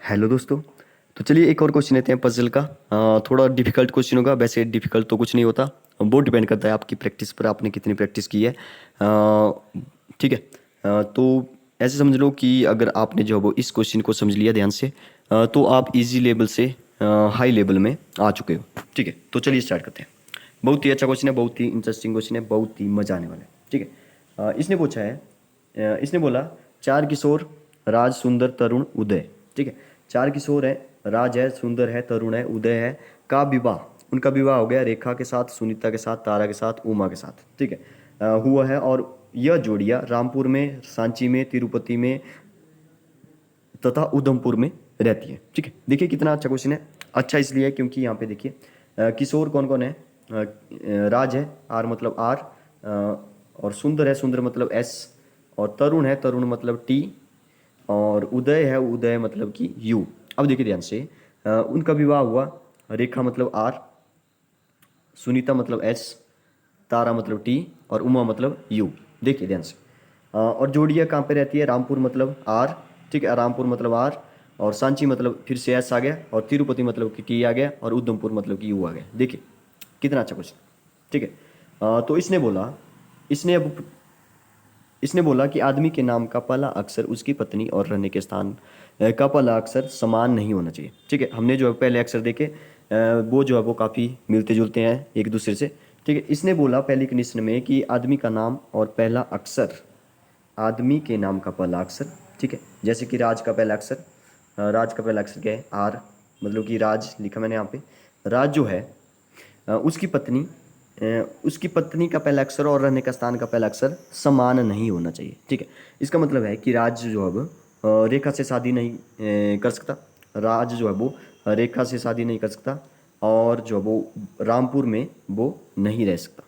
Hello दोस्तों। तो चलिए एक और क्वेश्चन लेते हैं पजल का। थोड़ा डिफिकल्ट क्वेश्चन होगा, वैसे डिफिकल्ट तो कुछ नहीं होता, बहुत डिपेंड करता है आपकी प्रैक्टिस पर, आपने कितनी प्रैक्टिस की है। ठीक है। तो ऐसे समझ लो कि अगर आपने जो है वो इस क्वेश्चन को समझ लिया ध्यान से, तो आप इजी लेवल से हाई लेवल में आ चुके हो। ठीक है, तो चलिए स्टार्ट करते हैं। बहुत ही अच्छा क्वेश्चन है, बहुत ही इंटरेस्टिंग क्वेश्चन है, बहुत ही मजा आने वाला है। ठीक है। इसने पूछा है, इसने बोला चार किशोर राज सुंदर तरुण उदय। ठीक है, चार किशोर है, राज है, सुंदर है, तरुण है, उदय है, का विवाह, उनका विवाह हो गया रेखा के साथ, सुनीता के साथ, तारा के साथ, उमा के साथ। ठीक है, हुआ है। और यह जोड़ियां रामपुर में, सांची में, तिरुपति में तथा उधमपुर में रहती है। ठीक है, देखिए कितना अच्छा क्वेश्चन है। अच्छा इसलिए है क्योंकि यहाँ पे देखिए किशोर कौन कौन है। राज है, आर मतलब आर, और सुंदर है, सुंदर मतलब एस, और तरुण है, तरुण मतलब टी, और उदय है, उदय मतलब कि यू। अब देखिए ध्यान से, उनका विवाह हुआ, रेखा मतलब आर, सुनीता मतलब एस, तारा मतलब टी, और उमा मतलब यू। देखिए ध्यान से, और जोड़िया कहाँ पे रहती है, रामपुर मतलब आर। ठीक है, रामपुर मतलब आर, और सांची मतलब फिर से एस आ गया, और तिरुपति मतलब कि टी आ गया, और उधमपुर मतलब कि यू आ गया। देखिए कितना अच्छा क्वेश्चन। ठीक है, तो इसने बोला, इसने अब इसने बोला कि आदमी के नाम का पहला अक्षर उसकी पत्नी और रहने के स्थान का पहला अक्षर समान नहीं होना चाहिए। ठीक है, हमने जो है पहले अक्षर देखे, वो जो है वो काफ़ी मिलते जुलते हैं एक दूसरे से। ठीक है, इसने बोला पहली कंडीशन में कि आदमी का नाम और पहला अक्षर, आदमी के नाम का पहला अक्षर। ठीक है, जैसे कि राज का पहला अक्षर, राज का पहला अक्षर क्या है, आर, मतलब कि राज लिखा मैंने यहाँ पे। राज जो है, उसकी पत्नी, उसकी पत्नी का पहला अक्षर और रहने का स्थान का पहला अक्षर समान नहीं होना चाहिए। ठीक है, इसका मतलब है कि राज जो है वो रेखा से शादी नहीं कर सकता। राज जो है वो रेखा से शादी नहीं कर सकता, और जो है वो रामपुर में वो नहीं रह सकता।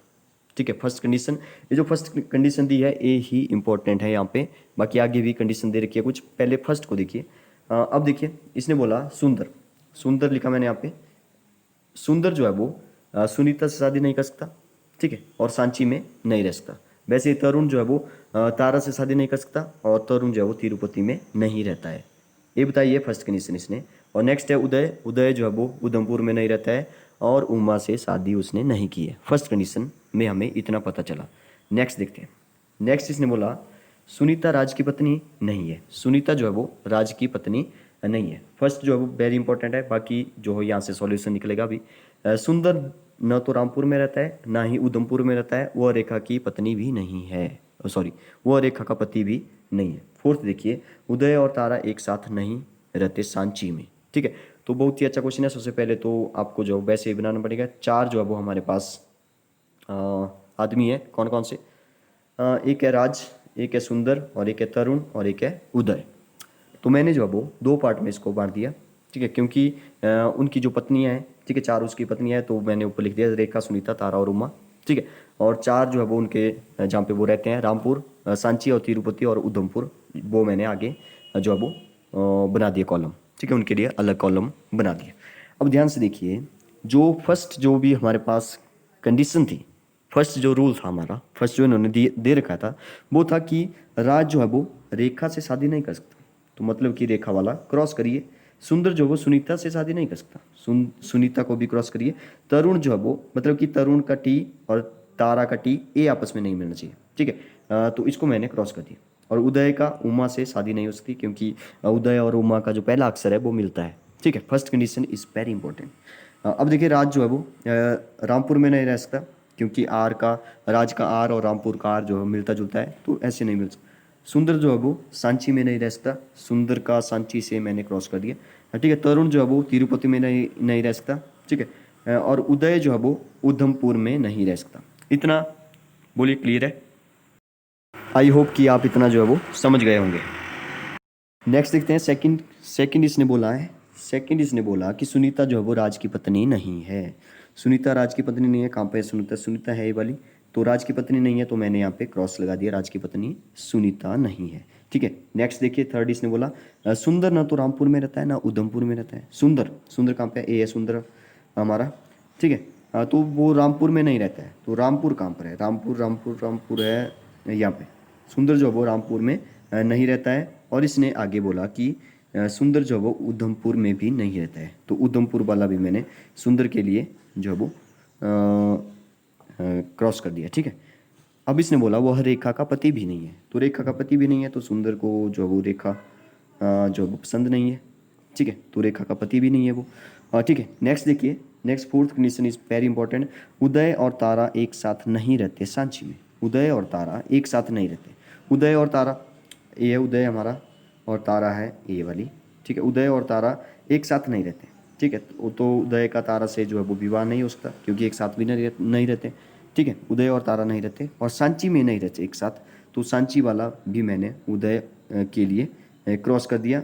ठीक है, फर्स्ट कंडीशन, ये जो फर्स्ट कंडीशन दी है ये ही इंपॉर्टेंट है यहाँ पे। बाकी आगे भी कंडीशन दे रखी है कुछ, पहले फर्स्ट को देखिए। अब देखिए इसने बोला सुंदर, सुंदर लिखा मैंने यहाँ पे। सुंदर जो है वो सुनीता से शादी नहीं कर सकता। ठीक है, और सांची में नहीं रह सकता। वैसे ही तरुण जो है वो तारा से शादी नहीं कर सकता, और तरुण जो है वो तिरुपति में नहीं रहता है। ये बताइए फर्स्ट कंडीशन इसने। और नेक्स्ट है उदय, उदय जो है वो उधमपुर में नहीं रहता है, और उमा से शादी उसने नहीं की है। फर्स्ट कंडीशन में हमें इतना पता चला। नेक्स्ट देखते हैं। नेक्स्ट इसने बोला सुनीता राज की पत्नी नहीं है। सुनीता जो है वो राज की पत्नी नहीं है। फर्स्ट जो है वो वेरी इंपॉर्टेंट है, बाकी जो है यहाँ से सॉल्यूशन निकलेगा अभी। सुंदर न तो रामपुर में रहता है, ना ही उधमपुर में रहता है, वह रेखा की पत्नी भी नहीं है। सॉरी, वह रेखा का पति भी नहीं है। फोर्थ देखिए, उदय और तारा एक साथ नहीं रहते सांची में। ठीक है, तो बहुत ही अच्छा क्वेश्चन है। सबसे पहले तो आपको जो वैसे ही बनाना पड़ेगा। चार जो है वो हमारे पास अ, आदमी है, कौन कौन से, एक है राज, एक है सुंदर, और एक है तरुण, और एक है उदय। तो मैंने जो है वो दो पार्ट में इसको बांट दिया। ठीक है, क्योंकि उनकी जो पत्नियां हैं, ठीक है, चार उसकी पत्नियां हैं, तो मैंने ऊपर लिख दिया रेखा, सुनीता, तारा और उमा। ठीक है, और चार जो है वो उनके जहाँ पे वो रहते हैं, रामपुर, सांची और तिरुपति और उधमपुर, वो मैंने आगे जो है वो बना दिया कॉलम। ठीक है, उनके लिए अलग कॉलम बना दिया। अब ध्यान से देखिए, जो फर्स्ट जो भी हमारे पास कंडीशन थी, फर्स्ट जो रूल था हमारा, फर्स्ट जो इन्होंने दे रखा था, वो था कि राज जो है वो रेखा से शादी नहीं कर सकता। तो मतलब कि रेखा वाला क्रॉस करिए। सुंदर जो है वो सुनीता से शादी नहीं कर सकता, सुनीता को भी क्रॉस करिए। तरुण जो है वो मतलब कि तरुण का टी और तारा का टी ए आपस में नहीं मिलना चाहिए। ठीक है, तो इसको मैंने क्रॉस कर दिया। और उदय का उमा से शादी नहीं हो सकती, क्योंकि उदय और उमा का जो पहला अक्षर है वो मिलता है। ठीक है, first condition is very important. अब देखिए राज जो है वो रामपुर में नहीं रह सकता, क्योंकि आर का, राज का आर और रामपुर का आर जो है मिलता जुलता है, तो ऐसे नहीं मिल सकता। सुंदर जो है वो सांची में नहीं रह सकता, सुंदर का सांची से मैंने क्रॉस कर दिया। ठीक है, तरुण जो है वो तिरुपति में नहीं रह सकता। ठीक है, और उदय जो है वो उधमपुर में नहीं रह सकता। इतना बोलिए क्लियर है? आई होप कि आप इतना जो है वो समझ गए होंगे। नेक्स्ट देखते हैं सेकंड। सेकंड इसने बोला है, सेकंड इसने बोला कि सुनीता जो है वो राज की पत्नी नहीं है। सुनीता राज की पत्नी नहीं है। कहाँ पे है सुनीता? सुनीता है ये वाली, तो राज की पत्नी नहीं है, तो मैंने यहाँ पे क्रॉस लगा दिया, राज की पत्नी सुनीता नहीं है। ठीक है, नेक्स्ट देखिए थर्ड इसने बोला सुंदर ना तो रामपुर में रहता है ना उधमपुर में रहता है। सुंदर, सुंदर कहाँ पे है? ए है सुंदर हमारा। ठीक है, तो वो रामपुर में नहीं रहता है, तो रामपुर कहाँ पर है? रामपुर, रामपुर, रामपुर है यहाँ पे। सुंदर जो है वो रामपुर में नहीं रहता है। और इसने आगे बोला कि सुंदर जो है वो उधमपुर में भी नहीं रहता है, तो उधमपुर वाला भी मैंने सुंदर के लिए जो है वो क्रॉस कर दिया। ठीक है, अब इसने बोला वह रेखा का पति भी नहीं है, तो रेखा का पति भी नहीं है तो सुंदर को जो है वो रेखा जो है वो पसंद नहीं है। ठीक है, तो रेखा का पति भी नहीं है वो। ठीक है, नेक्स्ट देखिए, next fourth condition is very important. Uday और तारा एक साथ नहीं रहते सांची में। उदय और तारा एक साथ नहीं रहते। उदय और तारा, ये है उदय हमारा और तारा है ये वाली। ठीक है, उदय और तारा एक साथ नहीं रहते। ठीक है, तो उदय का तारा से जो है वो विवाह नहीं हो सकता क्योंकि एक साथ भी नहीं रहते। ठीक है, उदय और तारा नहीं रहते और सांची में नहीं रहते एक साथ, तो सांची वाला भी मैंने उदय के लिए क्रॉस कर दिया।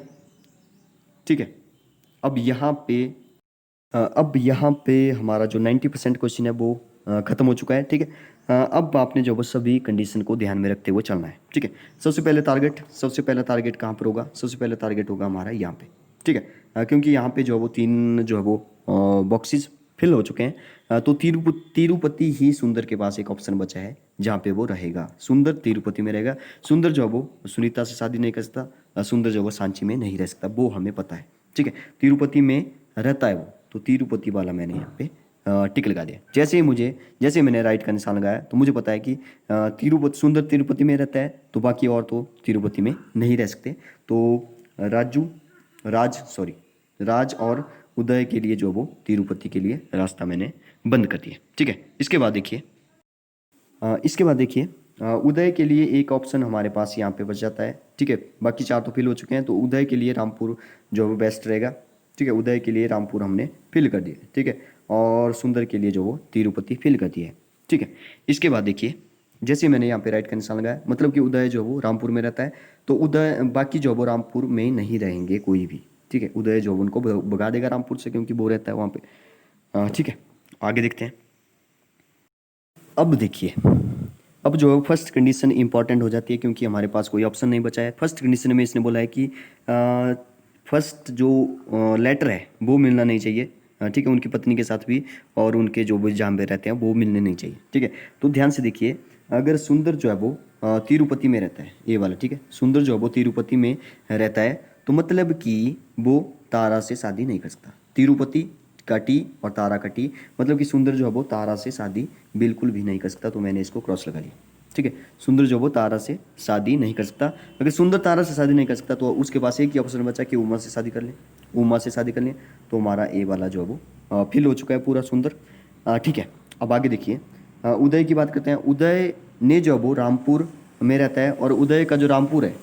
ठीक है, अब यहाँ पे हमारा जो 90% क्वेश्चन है वो ख़त्म हो चुका है। ठीक है, अब आपने जो वो सभी कंडीशन को ध्यान में रखते हुए चलना है। ठीक है, सबसे पहला टारगेट कहाँ पर होगा? सबसे पहला टारगेट होगा हमारा यहाँ पे। ठीक है, क्योंकि यहाँ पे जो है वो 3 जो है वो बॉक्सेस फिल हो चुके हैं, तो तिरुपति ही सुंदर के पास एक ऑप्शन बचा है जहाँ पे वो रहेगा। सुंदर तिरुपति में रहेगा। सुंदर जो है वो सुनीता से शादी नहीं कर सकता, सुंदर जो है वो सांची में नहीं रह सकता, वो हमें पता है। ठीक है, तिरुपति में रहता है वो, तो तिरुपति वाला मैंने यहाँ पे टिक लगा दिया। जैसे मैंने राइट का निशान लगाया तो मुझे पता है कि सुंदर तिरुपति में रहता है, तो बाकी और तो तिरुपति में नहीं रह सकते। तो राज और उदय के लिए जो वो तिरुपति के लिए रास्ता मैंने बंद कर दिया। ठीक है, इसके बाद देखिए उदय के लिए एक ऑप्शन हमारे पास यहाँ पे बच जाता है। ठीक है, बाकी 4 तो फिल हो चुके हैं, तो उदय के लिए रामपुर जो वो बेस्ट रहेगा। ठीक है, उदय के लिए रामपुर हमने फिल कर दिया। ठीक है, और सुंदर के लिए जो वो तिरुपति फिल कर दिया है। ठीक है, इसके बाद देखिए, जैसे मैंने यहाँ पे राइट का निशान लगाया, मतलब कि उदय जो वो रामपुर में रहता है, तो उदय बाकी जो वो रामपुर में नहीं रहेंगे कोई भी। ठीक है, उदय जो उनको भगा देगा रामपुर से क्योंकि वो रहता है वहाँ पे। ठीक है, आगे देखते हैं। अब देखिए, अब जो फर्स्ट कंडीशन इंपॉर्टेंट हो जाती है क्योंकि हमारे पास कोई ऑप्शन नहीं बचा है। फर्स्ट कंडीशन में इसने बोला है कि फर्स्ट जो लेटर है वो मिलना नहीं चाहिए। ठीक है, उनकी पत्नी के साथ भी और उनके जो भी जहाँ पे रहते हैं वो मिलने नहीं चाहिए। ठीक है, तो ध्यान से देखिए, अगर सुंदर जो है वो तिरुपति में रहता है, ये वाला। ठीक है, सुंदर जो है वो तिरुपति में रहता है, तो मतलब कि वो तारा से शादी नहीं कर सकता। तिरुपति का टी और तारा का टी, मतलब कि सुंदर जो है वो तारा से शादी बिल्कुल भी नहीं कर सकता, तो मैंने इसको क्रॉस लगा लिया। ठीक है, सुंदर जो वो तारा से शादी नहीं कर सकता। अगर सुंदर तारा से शादी नहीं कर सकता तो उसके पास एक ही ऑप्शन बचा कि उमा से शादी कर ले। उमा से शादी कर ले, तो हमारा ए वाला जो है वो फिल हो चुका है पूरा सुंदर। ठीक है, अब आगे देखिए, उदय की बात करते हैं। उदय ने जो वो रामपुर में रहता है, और उदय का जो रामपुर है,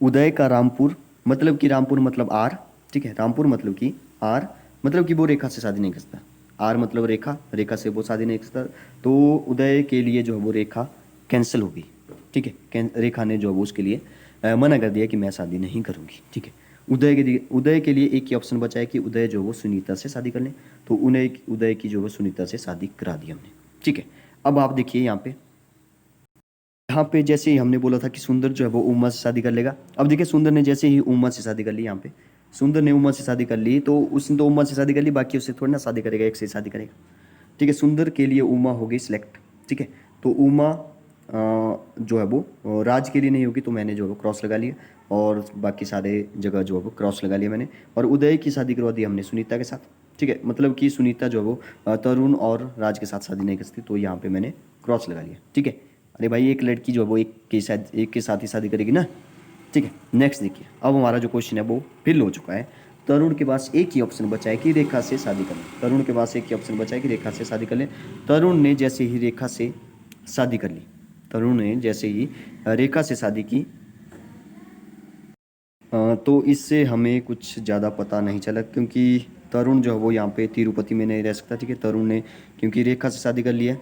उदय का रामपुर मतलब कि रामपुर मतलब आर। ठीक है, रामपुर मतलब कि आर, मतलब कि वो रेखा से शादी नहीं कर सकता। आर मतलब रेखा, रेखा से वो शादी नहीं कर सकता, तो उदय के लिए जो है वो रेखा कैंसिल होगी। ठीक है, रेखा ने जो है वो उसके लिए मना कर दिया कि मैं शादी नहीं करूँगी। ठीक है, उदय के लिए एक ही ऑप्शन बचा है कि उदय जो वो सुनीता से शादी कर लें, तो उदय की जो वो सुनीता से शादी करा दी हमने। ठीक है, अब आप देखिए यहाँ पे जैसे ही हमने बोला था कि सुंदर जो है वो उमा से शादी कर लेगा। अब देखिए, सुंदर ने जैसे ही उमा से शादी कर ली, यहाँ पे सुंदर ने उमा से शादी कर ली, तो उसने तो उमा से शादी कर ली, बाकी उससे थोड़ी ना शादी करेगा, एक से शादी करेगा। ठीक है, सुंदर के लिए उमा हो गई सिलेक्ट। ठीक है, तो उमा जो है वो राज के लिए नहीं होगी, तो मैंने जो है वो क्रॉस लगा लिया, और बाकी सारे जगह जो है वो क्रॉस लगा लिया मैंने। और उदय की शादी करवा दी हमने सुनीता के साथ। ठीक है, मतलब कि सुनीता जो है वो तरुण और राज के साथ शादी नहीं कर सकती, तो यहाँ पे मैंने क्रॉस लगा लिया। ठीक है, अरे भाई, एक लड़की जो है वो एक के साथ ही शादी करेगी ना। ठीक है, नेक्स्ट देखिए, अब हमारा जो क्वेश्चन है वो फिल हो चुका है। तरुण के पास एक ही ऑप्शन बचा है कि रेखा से शादी कर लें। तरुण के पास एक ही ऑप्शन बचा है कि रेखा से शादी कर लें। तरुण ने जैसे ही रेखा से शादी कर ली, तरुण ने जैसे ही रेखा से शादी की, तो इससे हमें कुछ ज़्यादा पता नहीं चला क्योंकि तरुण जो है वो यहाँ पे तिरुपति में नहीं रह सकता। ठीक है, तरुण ने क्योंकि रेखा से शादी कर लिया,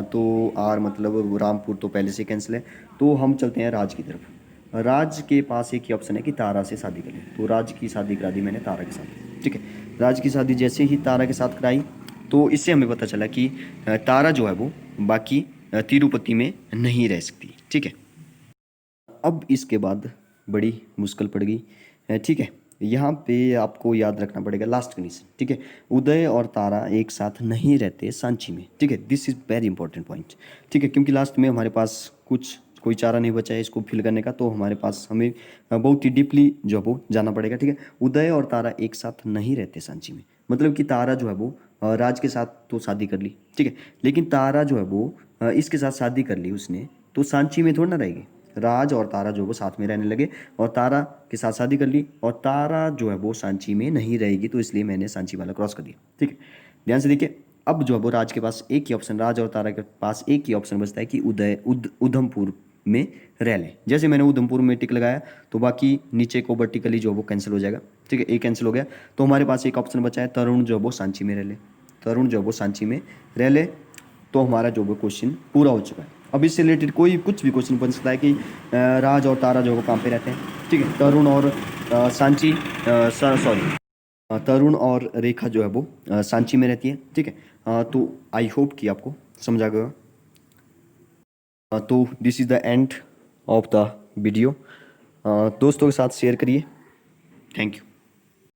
तो आर मतलब रामपुर तो पहले से कैंसिल है, तो हम चलते हैं राज की तरफ। राज के पास एक ही ऑप्शन है कि तारा से शादी कर ले, तो राज की शादी करा दी मैंने तारा के साथ। ठीक है, राज की शादी जैसे ही तारा के साथ कराई, तो इससे हमें पता चला कि तारा जो है वो बाकी तिरुपति में नहीं रह सकती। ठीक है, अब इसके बाद बड़ी मुश्किल पड़ गई। ठीक है, यहाँ पे आपको याद रखना पड़ेगा लास्ट कंडीशन। ठीक है, उदय और तारा एक साथ नहीं रहते सांची में। ठीक है, this is very important point. ठीक है, क्योंकि लास्ट में हमारे पास कुछ कोई चारा नहीं बचा है इसको फिल करने का, तो हमारे पास हमें बहुत ही डीपली जो है वो जाना पड़ेगा। ठीक है, उदय और तारा एक साथ नहीं रहते सांची में। मतलब कि तारा जो है वो राज के साथ तो शादी कर ली, ठीक है, लेकिन तारा जो है वो इसके साथ शादी कर ली उसने, तो सांची में थोड़ी ना रहेगी। राज और तारा जो है वो साथ में रहने लगे और तारा के साथ शादी कर ली, और तारा जो है वो सांची में नहीं रहेगी, तो इसलिए मैंने सांची वाला क्रॉस कर दिया। ठीक है, ध्यान से देखिए। अब जो है वो राज के पास एक ही ऑप्शन, राज और तारा के पास एक ही ऑप्शन बचता है कि उधमपुर में रह ले। जैसे मैंने उधमपुर में टिक लगाया तो बाकी नीचे को वर्टिकली जो है वो कैंसिल हो जाएगा। ठीक है, एक कैंसिल हो गया, तो हमारे पास एक ऑप्शन बचा है तरुण जो है वो सांची में रह ले। तरुण जो है वो सांची में रह ले, तो हमारा जो वो क्वेश्चन पूरा हो चुका है। अब इससे रिलेटेड कोई कुछ भी क्वेश्चन बन सकता है कि राज और तारा जो है वो कहाँ पे रहते हैं। ठीक है, तरुण और सांची, सॉरी, तरुण और रेखा जो है वो सांची में रहती है। ठीक है, तो आई होप कि आपको समझ आ गया। तो this is the end of the video. दोस्तों के साथ शेयर करिए। Thank you.